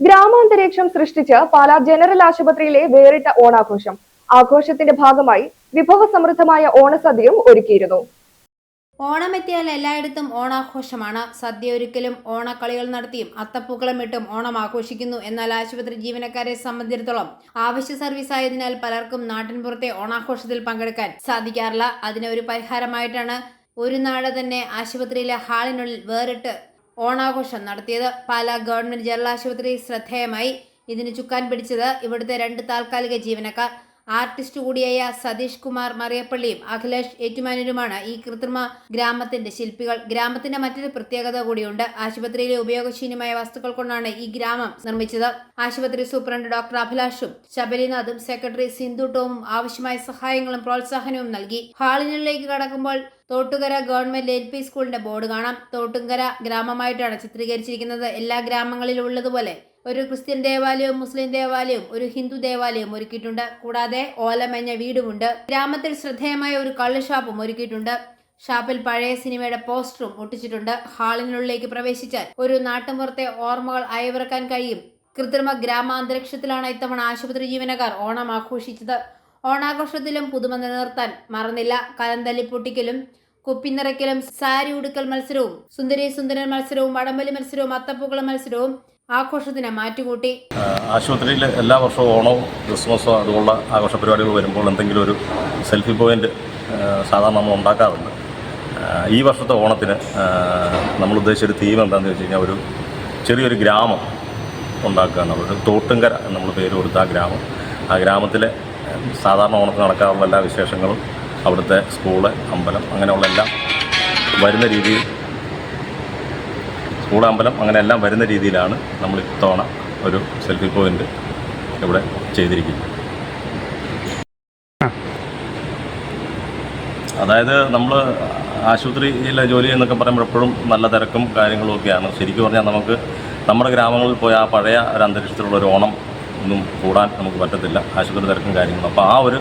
ഗ്രാമാന്തരീക്ഷം സൃഷ്ടിച്ച് പാലാ ജനറൽ ആശുപത്രിയിലെ വേറിട്ട ഓണാഘോഷം. ആഘോഷത്തിന്റെ ഭാഗമായി വിഭവസമൃദ്ധമായ ഓണസദ്യയും ഒരുക്കിയിരുന്നു. ഓണമെത്തിയാൽ എല്ലായിടത്തും ഓണാഘോഷമാണ്. സദ്യ ഒരുക്കലും ഓണക്കളികൾ നടത്തിയും അത്തപ്പൂക്കളം ഇട്ടും ഓണം ആഘോഷിക്കുന്നു. എന്നാൽ ആശുപത്രി ജീവനക്കാരെ സംബന്ധിച്ചിടത്തോളം ആവശ്യ സർവീസ് ആയതിനാൽ പലർക്കും നാട്ടിൻപുറത്തെ ഓണാഘോഷത്തിൽ പങ്കെടുക്കാൻ സാധിക്കാറില്ല. അതിന് ഒരു പരിഹാരമായിട്ടാണ് ഒരു നാട് തന്നെ ആശുപത്രിയിലെ ഹാളിനുള്ളിൽ വേറിട്ട് ഓണാഘോഷം നടത്തിയത്. പാലാ ഗവൺമെന്റ് ജനറൽ ആശുപത്രി ശ്രദ്ധേയമായി. ഇതിന് ചുക്കാൻ പിടിച്ചത് ഇവിടുത്തെ 2 താൽക്കാലിക ജീവനക്കാർ. ആർട്ടിസ്റ്റ് കൂടിയായ സതീഷ് കുമാർ മറിയപ്പള്ളിയും അഖിലേഷ് ഏറ്റുമാനൂരുമാണ് ഈ കൃത്രിമ ഗ്രാമത്തിന്റെ ശില്പികൾ. ഗ്രാമത്തിന്റെ മറ്റൊരു പ്രത്യേകത കൂടിയുണ്ട്. ആശുപത്രിയിലെ ഉപയോഗശൂന്യമായ വസ്തുക്കൾ കൊണ്ടാണ് ഈ ഗ്രാമം നിർമ്മിച്ചത്. ആശുപത്രി സൂപ്രണ്ട് ഡോക്ടർ അഭിലാഷും ശബരിനാഥും സെക്രട്ടറി സിന്ധു ടോമും ആവശ്യമായ സഹായങ്ങളും പ്രോത്സാഹനവും നൽകി. ഹാളിനുള്ളിലേക്ക് കടക്കുമ്പോൾ തോട്ടുകര ഗവൺമെന്റ് LP സ്കൂളിന്റെ ബോർഡ് കാണാം. തോട്ടുകര ഗ്രാമമായിട്ടാണ് ചിത്രീകരിച്ചിരിക്കുന്നത്. എല്ലാ ഗ്രാമങ്ങളിലും ഉള്ളതുപോലെ ഒരു ക്രിസ്ത്യൻ ദേവാലയവും മുസ്ലിം ദേവാലയവും ഒരു ഹിന്ദു ദേവാലയവും ഒരുക്കിയിട്ടുണ്ട്. കൂടാതെ ഓലമഞ്ഞ വീടുമുണ്ട്. ഗ്രാമത്തിൽ ശ്രദ്ധേയമായ ഒരു കള്ള് ഷാപ്പും ഒരുക്കിയിട്ടുണ്ട്. ഷാപ്പിൽ പഴയ സിനിമയുടെ പോസ്റ്ററും ഒട്ടിച്ചിട്ടുണ്ട്. ഹാളിനുള്ളിലേക്ക് പ്രവേശിച്ചാൽ ഒരു നാട്ടുമ്പുറത്തെ ഓർമ്മകൾ അയവിറക്കാൻ കഴിയും. കൃത്രിമ ഗ്രാമാന്തരീക്ഷത്തിലാണ് ഇത്തവണ ആശുപത്രി ജീവനക്കാർ ഓണം ആഘോഷിച്ചത്. ഓണാഘോഷത്തിലും പുതുമ നിലനിർത്താൻ മറന്നില്ല. കലന്തല്ലി പൊട്ടിക്കലും കുപ്പിനിറയ്ക്കലും സാരി ഉടുക്കൽ മത്സരവും സുന്ദരി സുന്ദരൻ മത്സരവും വടംവലി മത്സരവും അത്തപ്പൂക്കളം മത്സരവും ആഘോഷത്തിന് മാറ്റുകൂട്ടി. ആശുപത്രിയിൽ എല്ലാ വർഷവും ഓണവും ക്രിസ്മസോ അതുപോലുള്ള ആഘോഷ പരിപാടികൾ വരുമ്പോൾ എന്തെങ്കിലും ഒരു സെൽഫി പോയിന്റ് സാധാരണ നമ്മൾ ഉണ്ടാക്കാറുണ്ട്. ഈ വർഷത്തെ ഓണത്തിന് നമ്മൾ ഉദ്ദേശിച്ചൊരു തീം എന്താണെന്ന് വെച്ച് കഴിഞ്ഞാൽ ഒരു ചെറിയൊരു ഗ്രാമം ഉണ്ടാക്കുകയാണ്. ഒരു തോട്ടുങ്കര നമ്മൾ പേര് കൊടുത്ത ആ ഗ്രാമത്തിലെ സാധാരണ ഓണത്തിന് നടക്കാറുള്ള എല്ലാ വിശേഷങ്ങളും അവിടുത്തെ സ്കൂള്, അമ്പലം അങ്ങനെയുള്ള എല്ലാം വരുന്ന രീതിയിൽ സ്കൂൾ, അമ്പലം അങ്ങനെ എല്ലാം വരുന്ന രീതിയിലാണ് നമ്മൾ ഇത്തവണ ഒരു സെൽഫി പോയിന്റ് ഇവിടെ ചെയ്തിരിക്കുന്നത്. അതായത് നമ്മൾ ആശുപത്രിയിലെ ജോലി എന്നൊക്കെ പറയുമ്പോൾ എപ്പോഴും നല്ല തിരക്കും കാര്യങ്ങളും ഒക്കെയാണ്. ശരിക്കും പറഞ്ഞാൽ നമുക്ക് നമ്മുടെ ഗ്രാമങ്ങളിൽ പോയി ആ പഴയ ഒരു അന്തരീക്ഷത്തിലുള്ള ഒരു ഓണം ഒന്നും കൂടാൻ നമുക്ക് പറ്റത്തില്ല. ആശുപത്രി തിരക്കും കാര്യങ്ങളും. അപ്പോൾ ആ ഒരു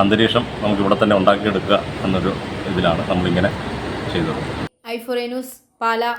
അന്തരീക്ഷം നമുക്ക് ഇവിടെ തന്നെ ഉണ്ടാക്കിയെടുക്കുക എന്നൊരു ഇതിലാണ് നമ്മളിങ്ങനെ ചെയ്തത്. i4A news, Pala.